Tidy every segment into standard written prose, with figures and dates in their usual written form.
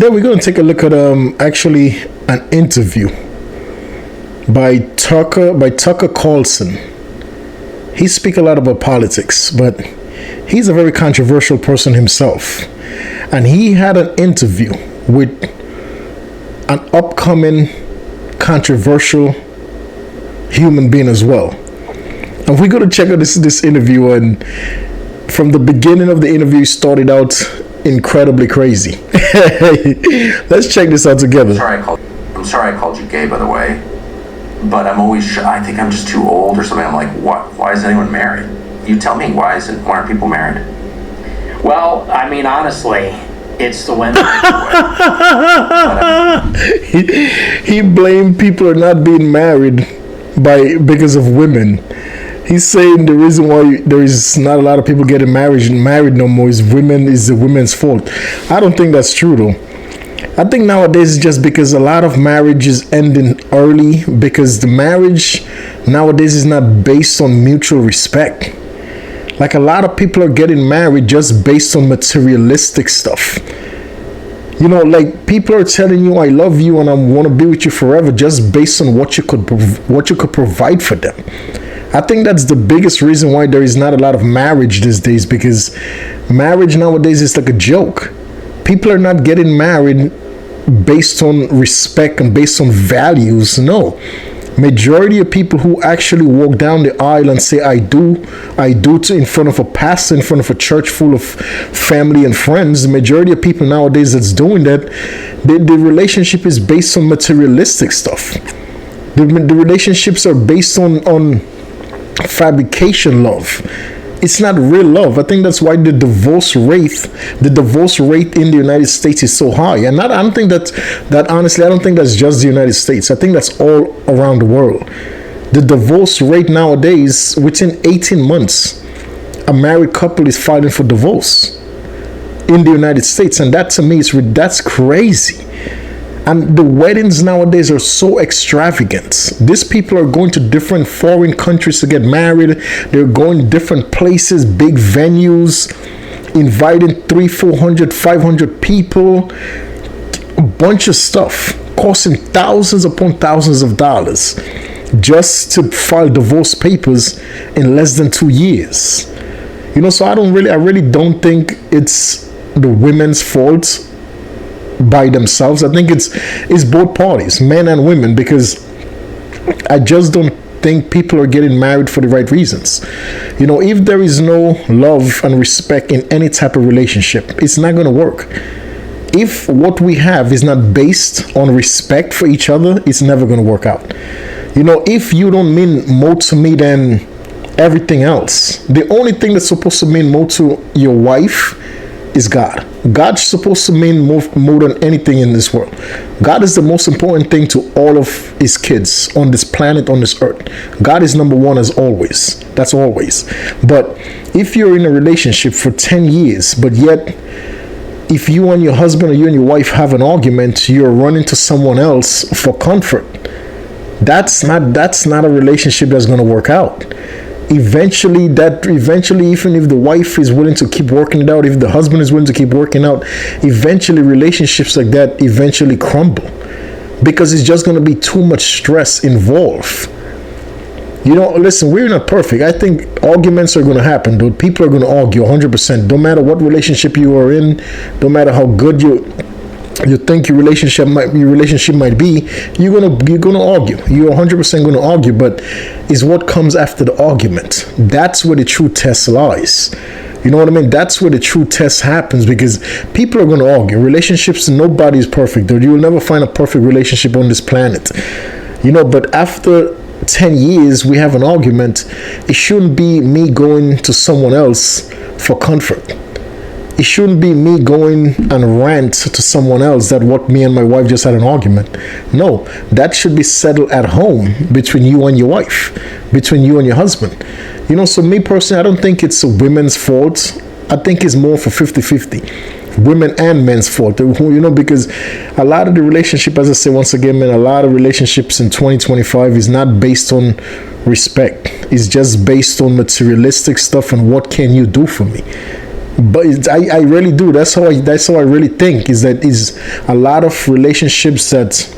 Then we're going to take a look at actually an interview by Tucker Carlson. He speaks a lot about politics, but he's a very controversial person himself. And he had an interview with an upcoming controversial human being as well. And we're going to check out this interview, and from the beginning of the interview started out incredibly crazy. Let's check this out together. I'm sorry I called you gay, by the way. But I think I'm just too old or something. I'm like, what? Why is anyone married? You tell me, why aren't people married? Well, I mean, honestly, it's the women. He blamed people are not being married because of women. He's saying the reason why there is not a lot of people getting married no more is the women's fault. I don't think that's true though. I think nowadays it's just because a lot of marriage is ending early because the marriage nowadays is not based on mutual respect. Like a lot of people are getting married just based on materialistic stuff. You know, like people are telling you I love you and I want to be with you forever just based on what you could provide for them. I think that's the biggest reason why there is not a lot of marriage these days, because marriage nowadays is like a joke. People are not getting married based on respect and based on values. No. Majority of people who actually walk down the aisle and say I do in front of a pastor, in front of a church full of family and friends, the majority of people nowadays that's doing that, the relationship is based on materialistic stuff. The relationships are based on fabrication love. It's not real love. I think that's why the divorce rate in the United States is so high. And I don't think that honestly, I don't think that's just the United States. I think that's all around the world. The divorce rate nowadays, within 18 months, a married couple is filing for divorce in the United States. And that to me that's crazy. And the weddings nowadays are so extravagant. These people are going to different foreign countries to get married. They're going different places, big venues, inviting 300, 400, 500 people. A bunch of stuff costing thousands upon thousands of dollars just to file divorce papers in less than 2 years. You know, so I really don't think it's the women's fault by themselves. I think it's both parties, men and women, because I just don't think people are getting married for the right reasons. You know, if there is no love and respect in any type of relationship, it's not going to work. If what we have is not based on respect for each other, it's never going to work out. You know, if you don't mean more to me than everything else, the only thing that's supposed to mean more to your wife is God. God's supposed to mean more than anything in this world. God is the most important thing to all of his kids on this planet, on this earth. God is number one as always. That's always. But if you're in a relationship for 10 years, but yet if you and your husband or you and your wife have an argument, you're running to someone else for comfort, that's not a relationship that's going to work out. Eventually, even if the wife is willing to keep working it out, if the husband is willing to keep working out, eventually relationships like that eventually crumble, because it's just going to be too much stress involved. You know, listen, we're not perfect. I think arguments are going to happen, dude. People are going to argue 100%. No matter what relationship you are in, no matter how good you think your relationship might be, you're gonna argue. You're 100% gonna argue, but it's what comes after the argument. That's where the true test lies. You know what I mean? That's where the true test happens, because people are gonna argue. Relationships, nobody is perfect, dude. You will never find a perfect relationship on this planet. You know, but after 10 years we have an argument, it shouldn't be me going to someone else for comfort. It shouldn't be me going and rant to someone else that what me and my wife just had an argument. No, that should be settled at home between you and your wife, between you and your husband. You know, so me personally, I don't think it's a women's fault. I think it's more for 50-50. Women and men's fault. You know, because a lot of the relationship, as I say once again, man, a lot of relationships in 2025 is not based on respect. It's just based on materialistic stuff and what can you do for me. But I really do. That's how I really think. Is that is a lot of relationships that,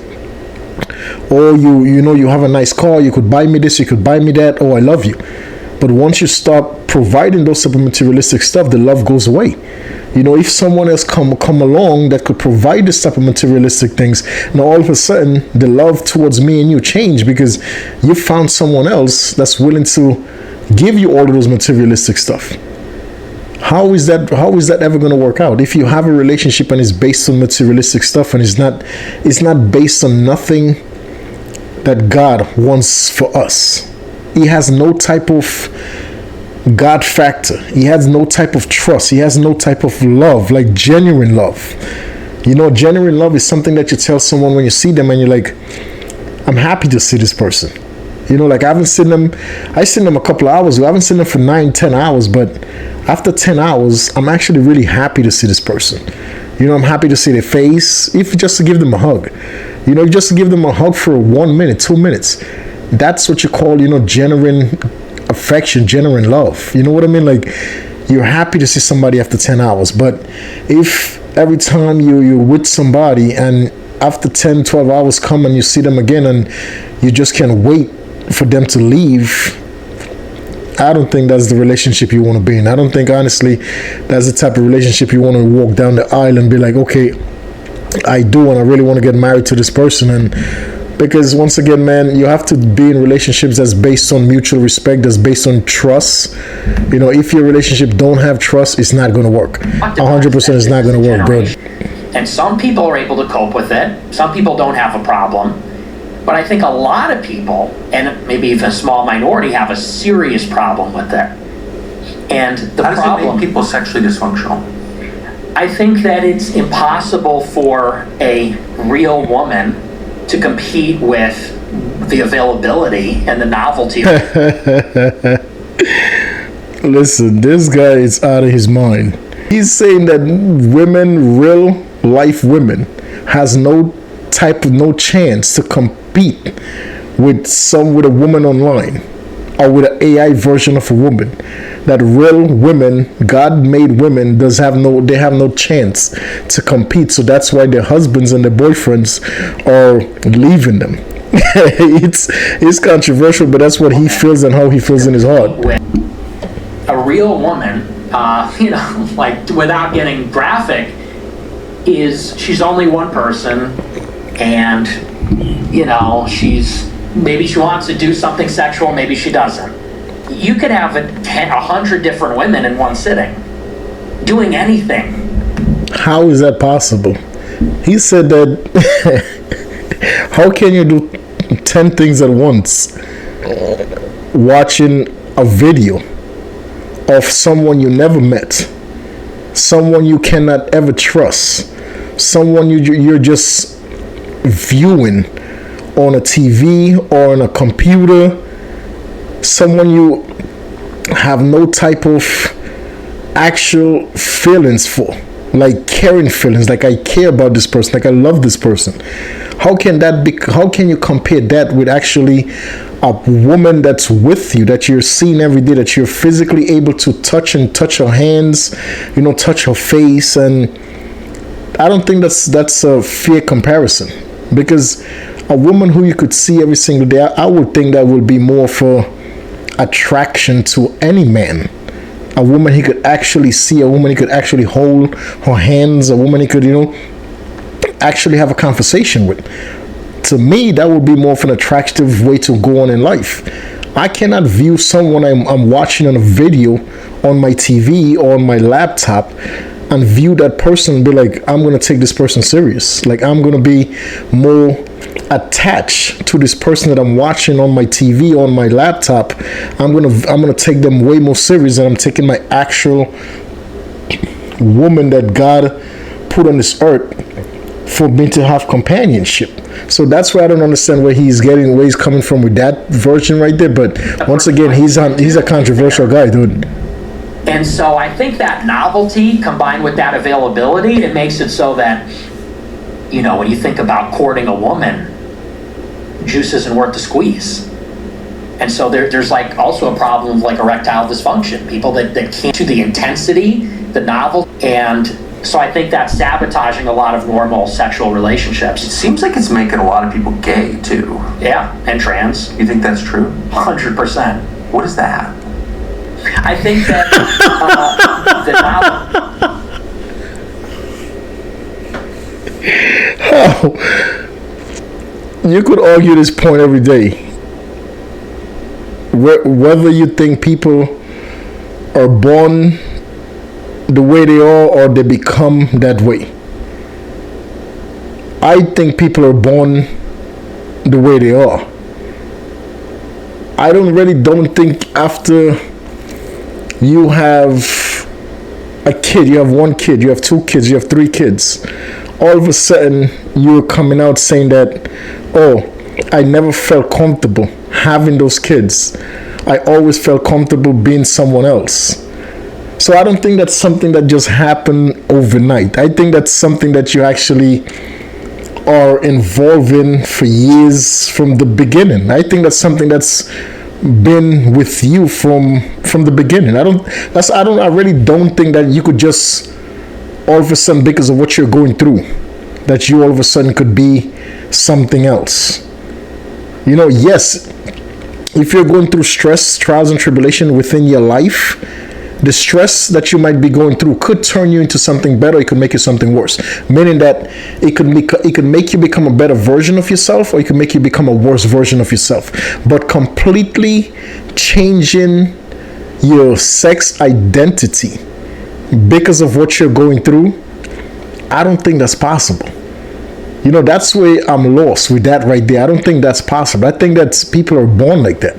oh, you have a nice car, you could buy me this, you could buy me that, oh, I love you. But once you stop providing those type of materialistic stuff, the love goes away. If someone else come along that could provide this type of materialistic things, now all of a sudden the love towards me and you change because you found someone else that's willing to give you all of those materialistic stuff. How is that ever going to work out? If you have a relationship and it's based on materialistic stuff and it's not based on nothing that God wants for us. He has no type of God factor. He has no type of trust. He has no type of love, like genuine love. Genuine love is something that you tell someone when you see them and you're like, I'm happy to see this person. Like I haven't seen them. I seen them a couple of hours ago. I haven't seen them for 9-10 hours, but after 10 hours, I'm actually really happy to see this person. I'm happy to see their face, if just to give them a hug. Just to give them a hug for 1 minute, 2 minutes. That's what you call, genuine affection, genuine love. You know what I mean? Like, you're happy to see somebody after 10 hours. But if every time you're with somebody and after 10, 12 hours come and you see them again and you just can't wait for them to leave, I don't think that's the relationship you want to be in. I don't think, honestly, that's the type of relationship you want to walk down the aisle and be like, okay, I do, and I really want to get married to this person. And because once again, man, you have to be in relationships that's based on mutual respect, that's based on trust. If your relationship don't have trust, it's not going to work. 100% it's not going to work, bro. And some people are able to cope with it. Some people don't have a problem. But I think a lot of people, and maybe even a small minority, have a serious problem with it. And the How problem, does it make people sexually dysfunctional? I think that it's impossible for a real woman to compete with the availability and the novelty. Listen, this guy is out of his mind. He's saying that women, real life women, has no chance to compete with a woman online or with an AI version of a woman. That real women, God-made women, they have no chance to compete. So that's why their husbands and their boyfriends are leaving them. It's controversial, but that's what he feels and how he feels in his heart. A real woman, like without getting graphic, she's only one person, and maybe she wants to do something sexual, maybe she doesn't. You could have 100 different women in one sitting doing anything. How is that possible? He said that how can you do 10 things at once? Watching a video of someone you never met, someone you cannot ever trust, someone you're just viewing on a TV or on a computer, someone you have no type of actual feelings for, like caring feelings, like I care about this person, like I love this person. How can you compare that with actually a woman that's with you, that you're seeing every day, that you're physically able to touch her hands, touch her face? And I don't think that's a fair comparison, because a woman who you could see every single day, I would think that would be more for attraction to any man. A woman he could actually see, a woman he could actually hold her hands, a woman he could, actually have a conversation with. To me, that would be more of an attractive way to go on in life. I cannot view someone I'm watching on a video on my TV or on my laptop and view that person and be like, I'm going to take this person serious. Like, I'm going to be more attached to this person that I'm watching on my TV, on my laptop. I'm gonna take them way more serious than I'm taking my actual woman that God put on this earth for me to have companionship. So that's why I don't understand where he's coming from with that version right there. But once again, he's a controversial guy, dude. And so I think that novelty combined with that availability, it makes it so that, when you think about courting a woman, juice isn't worth the squeeze. And so there's like also a problem of like erectile dysfunction. People that can't do the intensity the novel, and so I think that's sabotaging a lot of normal sexual It relationships. seems like it's making a lot of people gay too. Yeah, and trans, You think that's true? 100%. What is that? I think that the novel. You could argue this point every day. Whether you think people are born the way they are or they become that way. I think people are born the way they are. I don't think after you have a kid, you have one kid, you have two kids, you have three kids, all of a sudden you're coming out saying that, oh, I never felt comfortable having those kids. I always felt comfortable being someone else. So I don't think that's something that just happened overnight. I think that's something that you actually are involved in for years from the beginning. I think that's something that's been with you from the beginning. I really don't think that you could just all of a sudden, because of what you're going through, that you all of a sudden could be something else. Yes, if you're going through stress, trials and tribulation within your life, the stress that you might be going through could turn you into something better. It could make you something worse, meaning that it could make you become a better version of yourself, or it could make you become a worse version of yourself. But completely changing your sex identity because of what you're going through, I don't think that's possible. That's where I'm lost with that right there. I don't think that's possible. I think that people are born like that.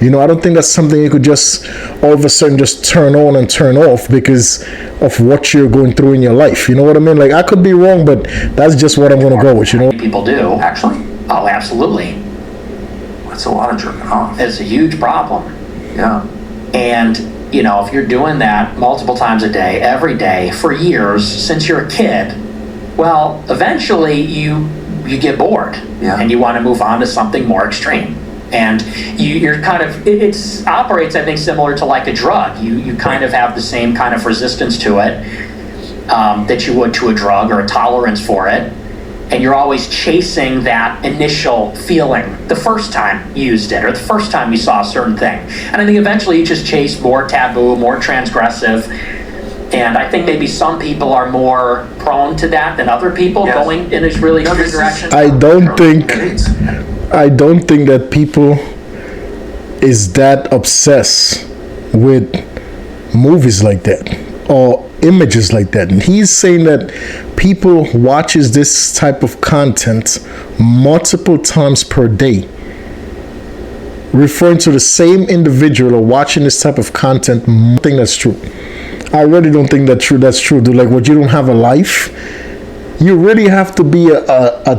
I don't think that's something you could just all of a sudden just turn on and turn off because of what you're going through in your life. You know what I mean? Like, I could be wrong, but that's just what I'm going to go with, People do. Actually, Oh, absolutely. that's a lot of jerking off. It's a huge problem. Yeah. And, if you're doing that multiple times a day, every day, for years, since you're a kid, well, eventually you get bored. Yeah. And you want to move on to something more extreme. And you're kind of, it operates, I think, similar to like a drug. You kind of have the same kind of resistance to it that you would to a drug, or a tolerance for it. And you're always chasing that initial feeling the first time you used it, or the first time you saw a certain thing. And I think eventually you just chase more taboo, more transgressive. And I think maybe some people are more prone to that than other people, Yes. going in this really extreme direction. I don't think that people is that obsessed with movies like that or images like that. And he's saying that people watches this type of content multiple times per day, referring to the same individual or watching this type of content. I think that's true. I really don't think that's true, dude. Like, what, you don't have a life? You really have to be a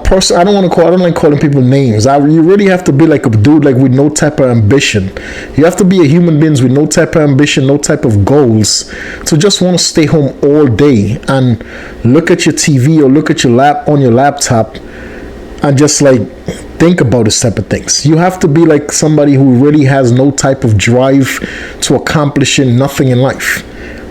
person. I don't like calling people names. You really have to be like a dude, like, with no type of ambition. You have to be a human being with no type of ambition, no type of goals, to just want to stay home all day and look at your TV or look at your laptop and just like think about this type of things. You have to be like somebody who really has no type of drive to accomplishing nothing in life.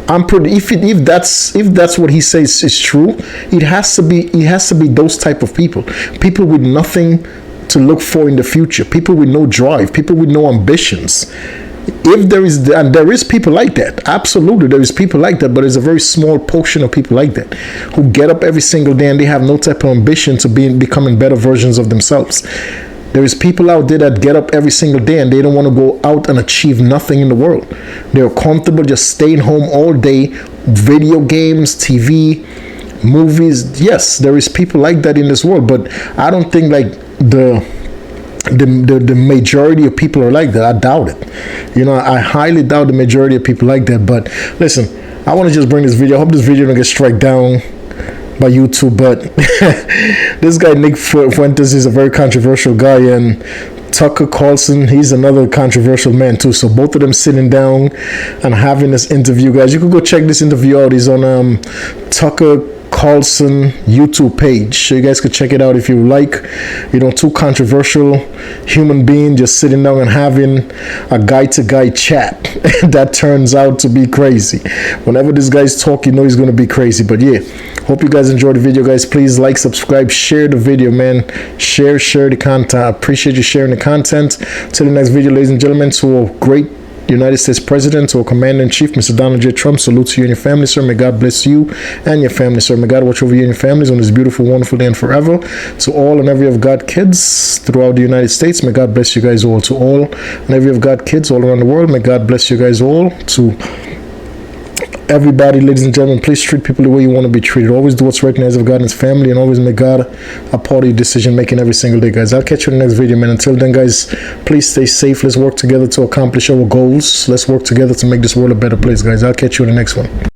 I'm pretty, if that's what he says is true, it has to be those type of people with nothing to look for in the future, people with no drive, people with no ambitions. If there is people like that, absolutely, there is people like that, but there's a very small portion of people like that who get up every single day and they have no type of ambition to becoming better versions of themselves. There is people out there that get up every single day and they don't want to go out and achieve nothing in the world. They're comfortable just staying home all day, video games, TV, movies. Yes, there is people like that in this world, but I don't think like the majority of people are like that. I doubt it. I highly doubt the majority of people like that. But listen, I want to just bring this video. I hope this video don't get struck down by YouTube, but this guy Nick Fuentes is a very controversial guy, and Tucker Carlson, he's another controversial man too. So both of them sitting down and having this interview, guys. You can go check this interview out. He's on Tucker Carlson YouTube page. So you guys could check it out if you like. You know, two controversial human beings just sitting down and having a guy-to-guy chat. That turns out to be crazy. Whenever this guy's talk, you know he's going to be crazy. But yeah, hope you guys enjoyed the video, guys. Please like, subscribe, share the video, man. Share the content. I appreciate you sharing the content. Till the next video, ladies and gentlemen, to a great United States President or Commander-in-Chief, Mr. Donald J. Trump, salute to you and your family, sir. May God bless you and your family, sir. May God watch over you and your families on this beautiful, wonderful day and forever. To all and every of God kids throughout the United States, may God bless you guys all. To all and every of God kids all around the world, may God bless you guys all. To everybody, ladies and gentlemen, please treat people the way you want to be treated. Always do what's right in the eyes of God and his family, and always make God a part of your decision making every single day, guys. I'll catch you in the next video, man. Until then, guys, please stay safe. Let's work together to accomplish our goals. Let's work together to make this world a better place, guys. I'll catch you in the next one.